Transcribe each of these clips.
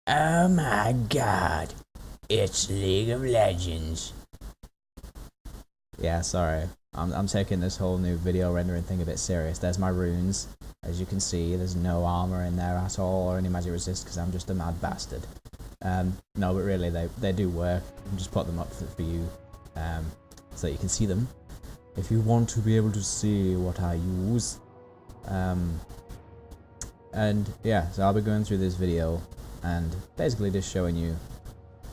Oh my god, it's League of Legends. Yeah, sorry. I'm taking this whole new video rendering thing a bit serious. There's my runes. As you can see, there's no armor in there at all or any magic resist because I'm just a mad bastard. No, but really, they do work. I just put them up for you so that you can see them. If you want to be able to see what I use. And yeah, so I'll be going through this video and basically just showing you.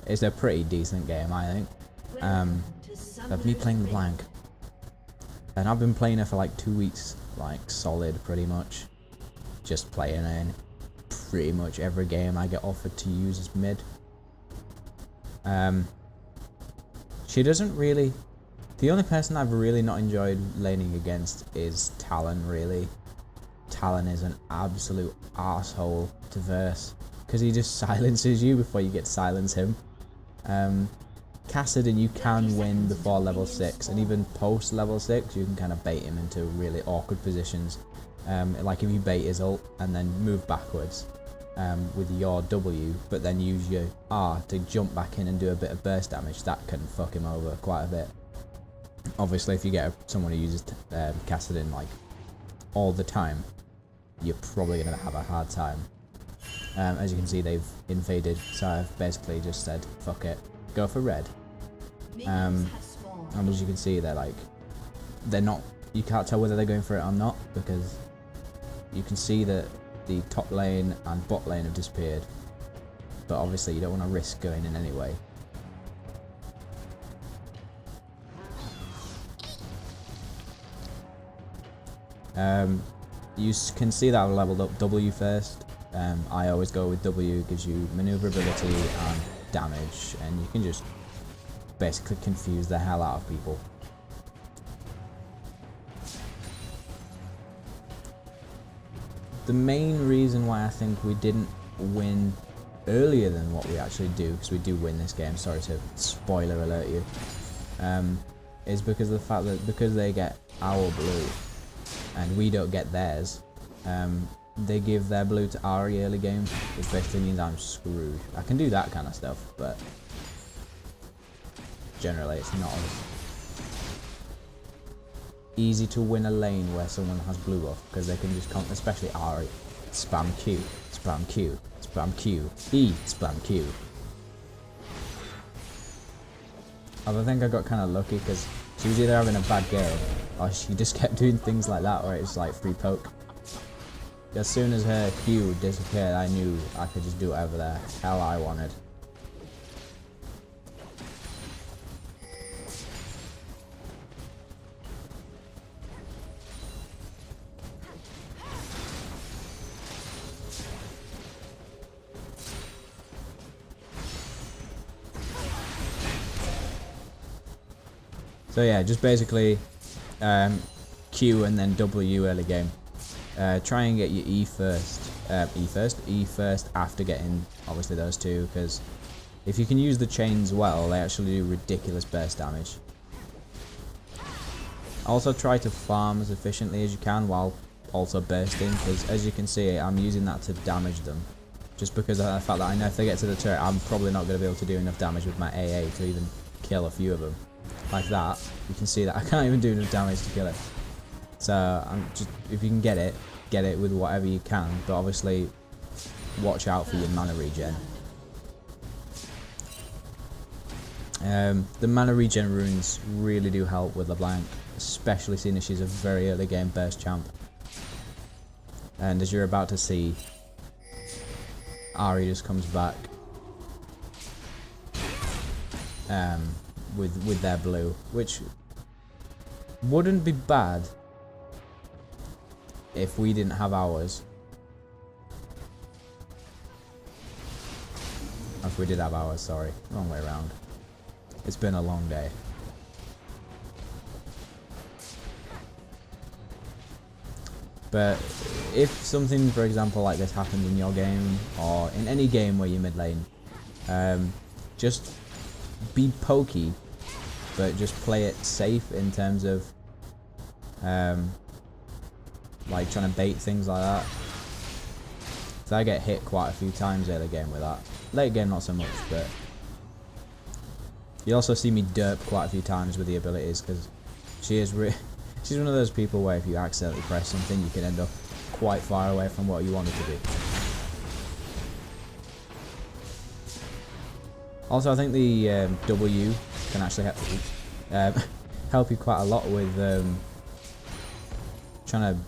It's a pretty decent game, I think. Of me playing LeBlanc. And I've been playing it for like 2 weeks, like solid pretty much. Just playing in pretty much every game I get offered to use as mid. She doesn't really... The only person I've really not enjoyed laning against is Talon, really. Talon is an absolute arsehole to verse, because he just silences you before you get to silence him. Kassadin you can win before level 6, and even post level 6 you can kind of bait him into really awkward positions. Like if you bait his ult and then move backwards with your W, but then use your R to jump back in and do a bit of burst damage, that can fuck him over quite a bit. Obviously if you get someone who uses Kassadin like all the time, you're probably going to have a hard time. As you can see, they've invaded, so I've basically just said fuck it, go for red. And as you can see, they're not, you can't tell whether they're going for it or not, because you can see that the top lane and bot lane have disappeared, but obviously you don't want to risk going in anyway. You can see that I've leveled up W first. I always go with W, gives you maneuverability and damage, and you can just basically confuse the hell out of people. The main reason why I think we didn't win earlier than what we actually do, because we do win this game, sorry to spoiler alert you, is because of the fact that because they get our blue and we don't get theirs, they give their blue to our early game, which basically means I'm screwed. I can do that kind of stuff, but generally it's not as easy to win a lane where someone has blue buff, because they can just especially Ari, spam Q, spam Q, spam Q, E, spam Q. I think I got kind of lucky because she was either having a bad game or she just kept doing things like that where it's like free poke. As soon as her Q disappeared, I knew I could just do whatever the hell I wanted. So yeah, just basically Q and then W early game. Try and get your E first after getting obviously those two, because if you can use the chains well, they actually do ridiculous burst damage. Also try to farm as efficiently as you can while also bursting, because as you can see I'm using that to damage them, just because of the fact that I know if they get to the turret I'm probably not going to be able to do enough damage with my AA to even kill a few of them. Like that, you can see that I can't even do enough damage to kill it. So I'm just, if you can get it with whatever you can, but obviously watch out for your mana regen. The mana regen runes really do help with LeBlanc, especially seeing as she's a very early game burst champ. And as you're about to see, Ari just comes back with their blue, which wouldn't be bad if we didn't have ours. If we did have ours, sorry, wrong way around. It's been a long day. But if something, for example, like this happens in your game or in any game where you're mid lane, just be pokey, but just play it safe in terms of like trying to bait things like that. So I get hit quite a few times early game with that. Late game not so much, but you also see me derp quite a few times with the abilities because she's one of those people where if you accidentally press something you can end up quite far away from what you want it to be. Also, I think the W can actually help you quite a lot with trying to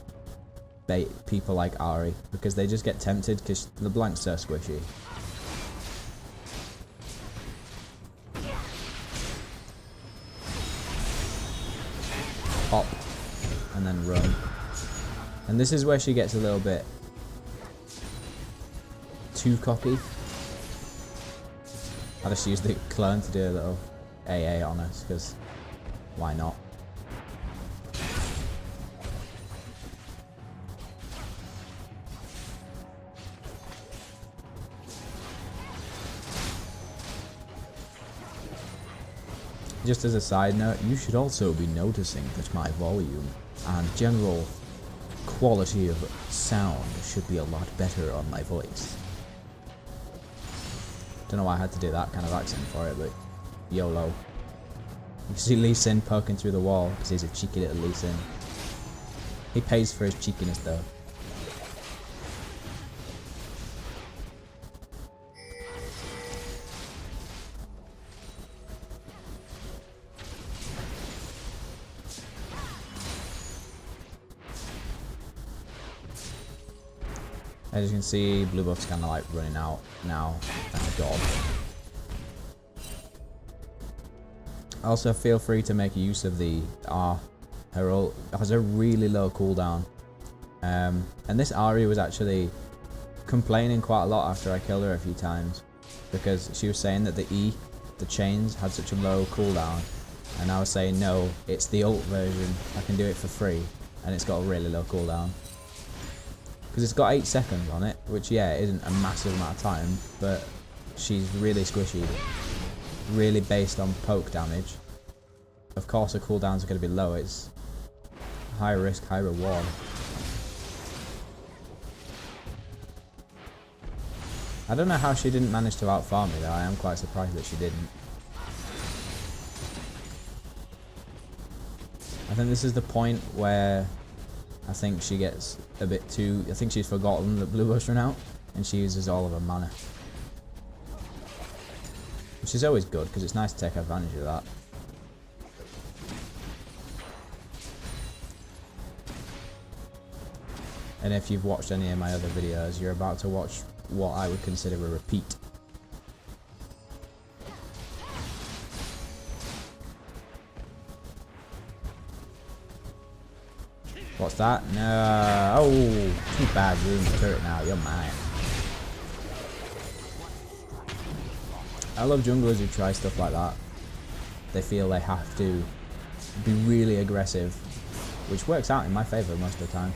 bait people like Ari, because they just get tempted because LeBlanc's so squishy. Pop and then run. And this is where she gets a little bit too cocky. I just used the clone to do a little AA on us, because why not? Just as a side note, you should also be noticing that my volume and general quality of sound should be a lot better on my voice. Don't know why I had to do that kind of accent for it, but YOLO. You see Lee Sin poking through the wall because he's a cheeky little Lee Sin. He pays for his cheekiness though. As you can see, blue buff's kind of like running out now, thank God. Also, feel free to make use of the R. Her ult has a really low cooldown. And this Ari was actually complaining quite a lot after I killed her a few times, because she was saying that the E, the chains, had such a low cooldown. And I was saying, no, it's the ult version, I can do it for free, and it's got a really low cooldown. Because it's got 8 seconds on it, which, yeah, isn't a massive amount of time, but she's really squishy, really based on poke damage. Of course her cooldowns are going to be low, it's high risk, high reward. I don't know how she didn't manage to outfarm me though, I am quite surprised that she didn't. I think this is the point where I think she gets a bit too... I think she's forgotten that blue buff's run out, and she uses all of her mana. Which is always good, because it's nice to take advantage of that. And if you've watched any of my other videos, you're about to watch what I would consider a repeat. What's that? No. Oh, too bad. You're in the turret now. You're mine. I love junglers who try stuff like that. They feel they have to be really aggressive, which works out in my favour most of the time.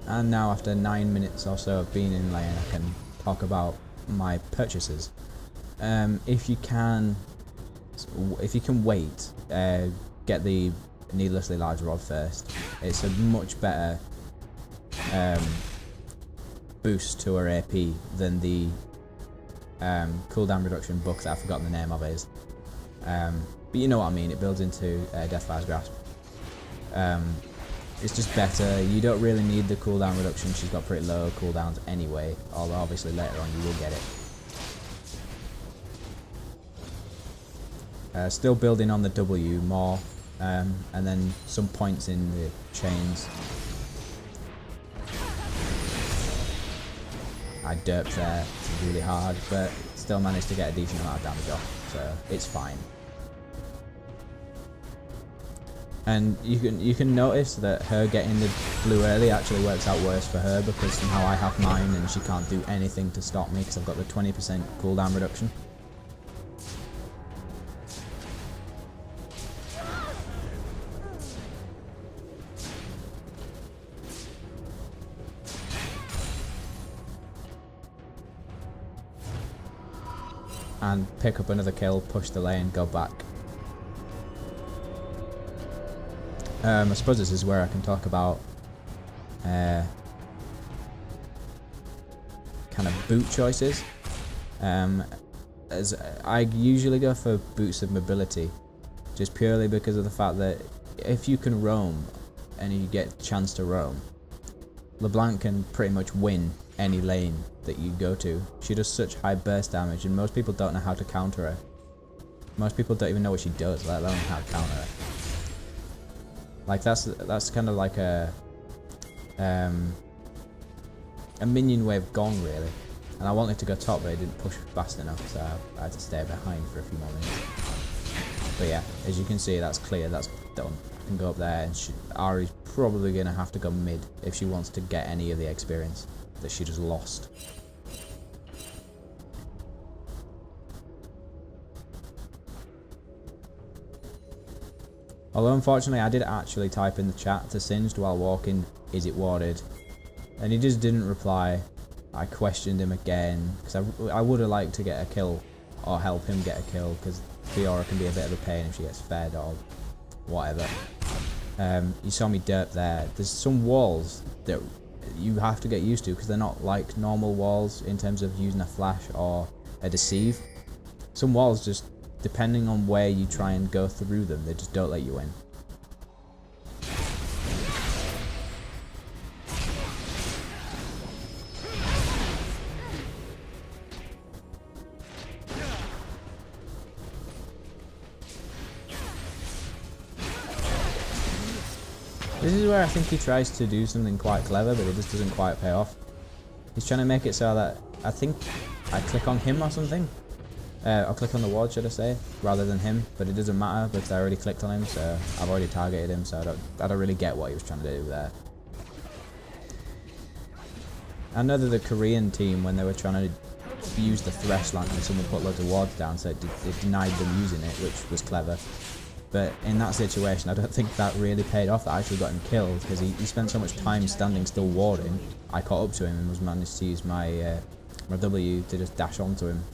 And now, after 9 minutes or so of being in lane, I can talk about my purchases. If you can wait, get the needlessly large rod first. It's a much better boost to her AP than the cooldown reduction book that I've forgotten the name of is. But you know what I mean. It builds into Deathfire's Grasp. It's just better. You don't really need the cooldown reduction. She's got pretty low cooldowns anyway, although obviously later on you will get it. Still building on the W more, and then some points in the chains. I derped there really hard, but still managed to get a decent amount of damage off, so it's fine. And you can notice that her getting the blue early actually works out worse for her, because somehow I have mine and she can't do anything to stop me because I've got the 20% cooldown reduction. And pick up another kill, push the lane, go back. I suppose this is where I can talk about kind of boot choices. As I usually go for boots of mobility, just purely because of the fact that if you can roam and you get a chance to roam, LeBlanc can pretty much win any lane that you go to. She does such high burst damage, and most people don't know how to counter her. Most people don't even know what she does, let alone how to counter her. Like that's kind of like a minion wave gone really, and I wanted to go top but it didn't push fast enough, so I had to stay behind for a few more minutes. But yeah, as you can see, that's clear, that's done. I can go up there, and Ari's probably gonna have to go mid if she wants to get any of the experience that she just lost. Although unfortunately I did actually type in the chat to Singed while walking, is it warded? And he just didn't reply. I questioned him again, because I would have liked to get a kill, or help him get a kill, because Fiora can be a bit of a pain if she gets fed or whatever. You saw me derp there. There's some walls that you have to get used to, because they're not like normal walls in terms of using a flash or a deceive. Some walls just, depending on where you try and go through them, they just don't let you in. This is where I think he tries to do something quite clever, but it just doesn't quite pay off. He's trying to make it so that I think I click on him or something. I'll click on the ward, should I say, rather than him, but it doesn't matter because I already clicked on him, so I've already targeted him, so I don't really get what he was trying to do there. I know that the Korean team, when they were trying to use the Thresh Lance and someone put loads of wards down, so it denied them using it, which was clever. But in that situation, I don't think that really paid off. That actually got him killed, because he spent so much time standing still warding. I caught up to him and was managed to use my W to just dash onto him.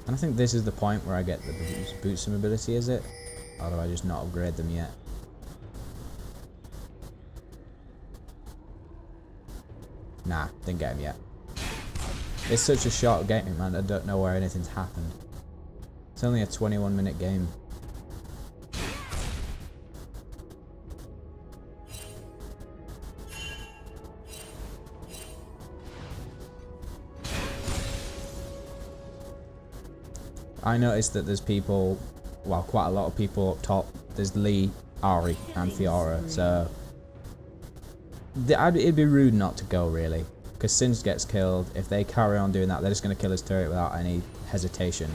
And I think this is the point where I get the boots of mobility, is it? Or do I just not upgrade them yet? Nah, didn't get him yet. It's such a short game, man, I don't know where anything's happened. It's only a 21-minute game. I noticed that there's people, well, quite a lot of people up top. There's Lee, Ari, and Fiora, so it'd be rude not to go, really, because Singed gets killed. If they carry on doing that, they're just going to kill his turret without any hesitation.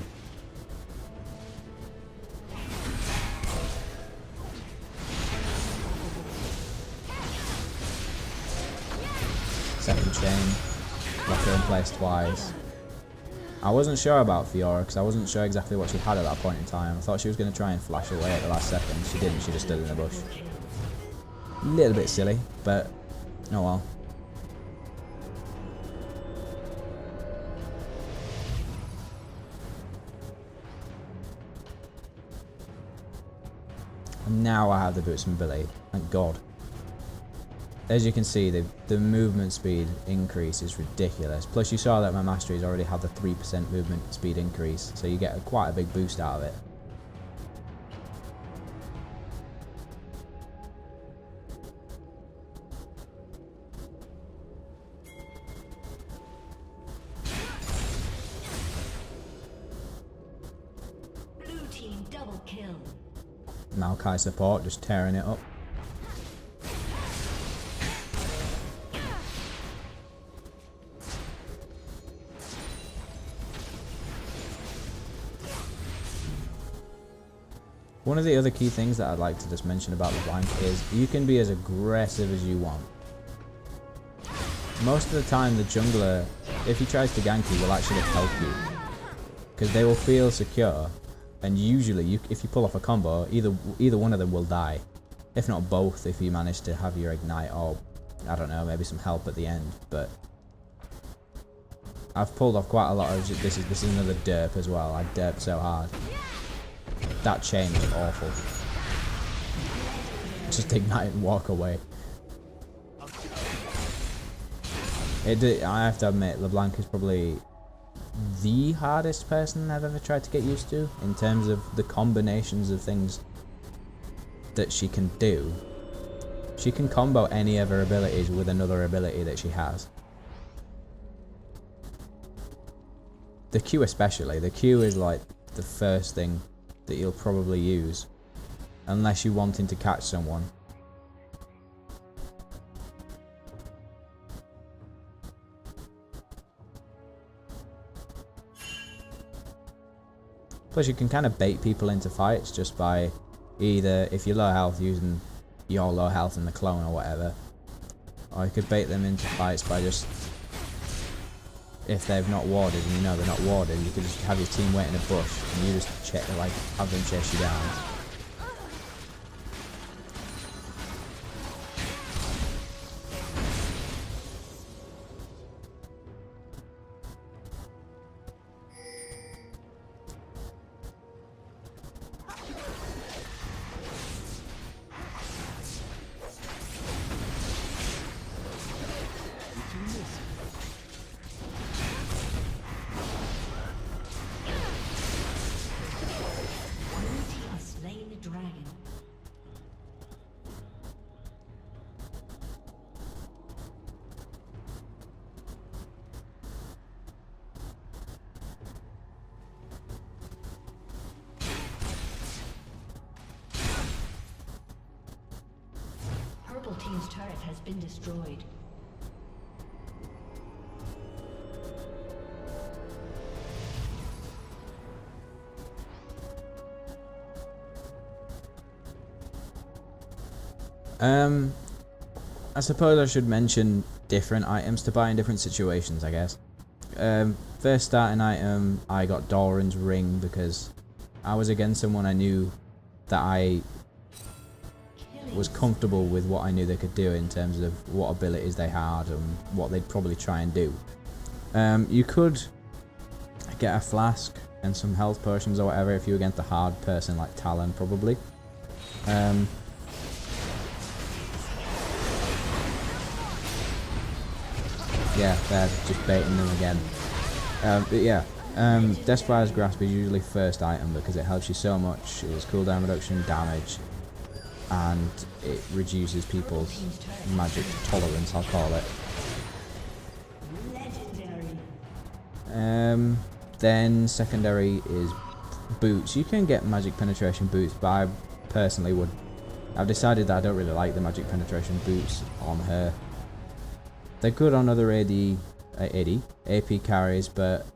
Second chain, lock her in place twice. I wasn't sure about Fiora because I wasn't sure exactly what she had at that point in time. I thought she was going to try and flash away at the last second. She didn't, she just stood in the bush. A little bit silly, but oh well. And now I have the boots of mobility, thank God. As you can see, the movement speed increase is ridiculous. Plus you saw that my masteries already have the 3% movement speed increase, so you get quite a big boost out of it. Blue team double kill. Maokai support just tearing it up. One of the other key things that I'd like to just mention about LeBlanc is you can be as aggressive as you want. Most of the time the jungler, if he tries to gank you, will actually help you. Because they will feel secure, and usually if you pull off a combo, either one of them will die. If not both, if you manage to have your ignite or, I don't know, maybe some help at the end. But I've pulled off quite a lot of, this is another derp as well. I derped so hard. That chain was awful. Just ignite and walk away. I have to admit, LeBlanc is probably the hardest person I've ever tried to get used to in terms of the combinations of things that she can do. She can combo any of her abilities with another ability that she has. The Q especially. The Q is like the first thing that you'll probably use, unless you're wanting to catch someone. Plus you can kind of bait people into fights just by either, if you're low health, using your low health in the clone or whatever, or you could bait them into fights by just, if they've not warded and you know they're not warded, you could just have your team wait in a bush and you just have them chase you down. Purple team's turret has been destroyed. I suppose I should mention different items to buy in different situations, I guess. First starting item, I got Doran's ring because I was against someone I knew that I was comfortable with what I knew they could do in terms of what abilities they had and what they'd probably try and do. You could get a flask and some health potions or whatever if you're against a hard person like Talon, probably. Yeah, they're just baiting them again. But yeah, Despire's Grasp is usually first item because it helps you so much. It's cooldown reduction, damage, and it reduces people's magic tolerance, I'll call it. Then secondary is boots. You can get magic penetration boots, but I personally I've decided that I don't really like the magic penetration boots on her. They're good on other AP carries, but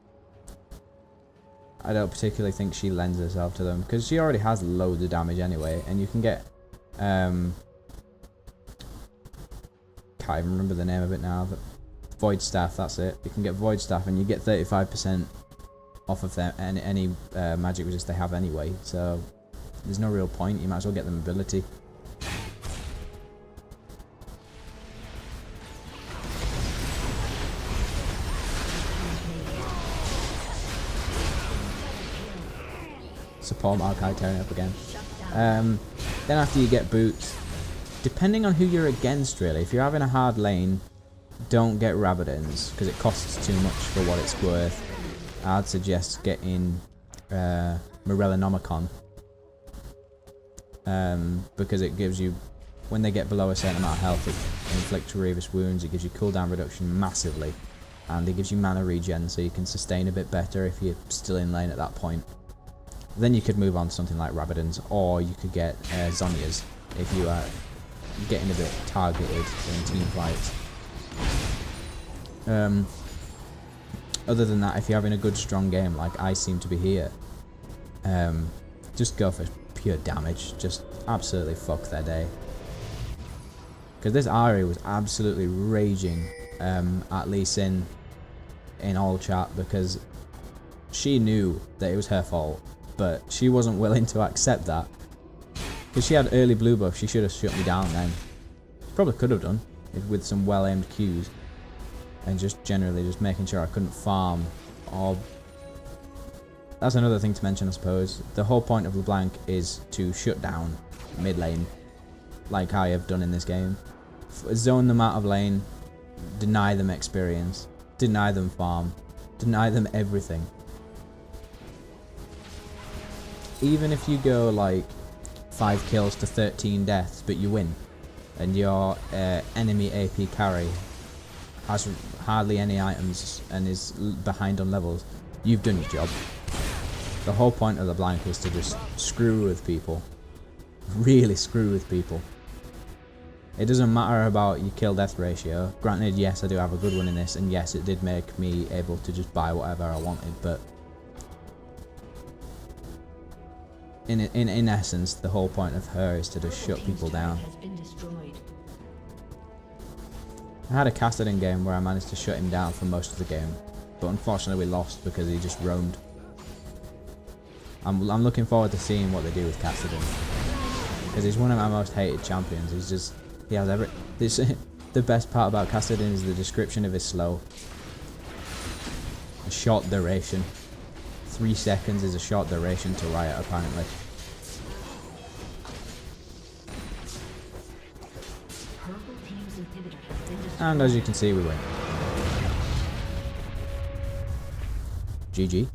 I don't particularly think she lends herself to them because she already has loads of damage anyway, and you can get can't even remember the name of it now, but Void Staff, that's it. You can get Void Staff and you get 35% off of them and any magic resist they have anyway, so there's no real point. You might as well get them ability. Support Maokai tearing up again. Then after you get boots, depending on who you're against really, if you're having a hard lane, don't get Rabadons because it costs too much for what it's worth. I'd suggest getting Morellonomicon because it gives you, when they get below a certain amount of health, it inflicts grievous wounds, it gives you cooldown reduction massively, and it gives you mana regen so you can sustain a bit better if you're still in lane at that point. Then you could move on to something like Rabadons, or you could get Zhonya's if you are getting a bit targeted in team fights. Other than that, if you're having a good strong game like I seem to be here, just go for pure damage. Just absolutely fuck their day. Because this Ari was absolutely raging, at least in all chat, because she knew that it was her fault, but she wasn't willing to accept that. Because she had early blue buff, she should have shut me down then. She probably could have done, with some well-aimed Qs. And just generally just making sure I couldn't farm. Or that's another thing to mention, I suppose. The whole point of LeBlanc is to shut down mid lane, like I have done in this game. Zone them out of lane, deny them experience, deny them farm, deny them everything. Even if you go like 5 kills to 13 deaths, but you win, and your enemy AP carry has hardly any items and is behind on levels, you've done your job. The whole point of LeBlanc is to just screw with people. Really screw with people. It doesn't matter about your kill death ratio. Granted, yes, I do have a good one in this, and yes, it did make me able to just buy whatever I wanted, but in essence, the whole point of her is to just shut people down. I had a Cassidy game where I managed to shut him down for most of the game, but unfortunately we lost because he just roamed. I'm looking forward to seeing what they do with Cassidy, because he's one of my most hated champions. He has the best part about Cassidy is the description of his slow. A short duration. 3 seconds is a short duration to Riot, apparently. And as you can see, we win. GG.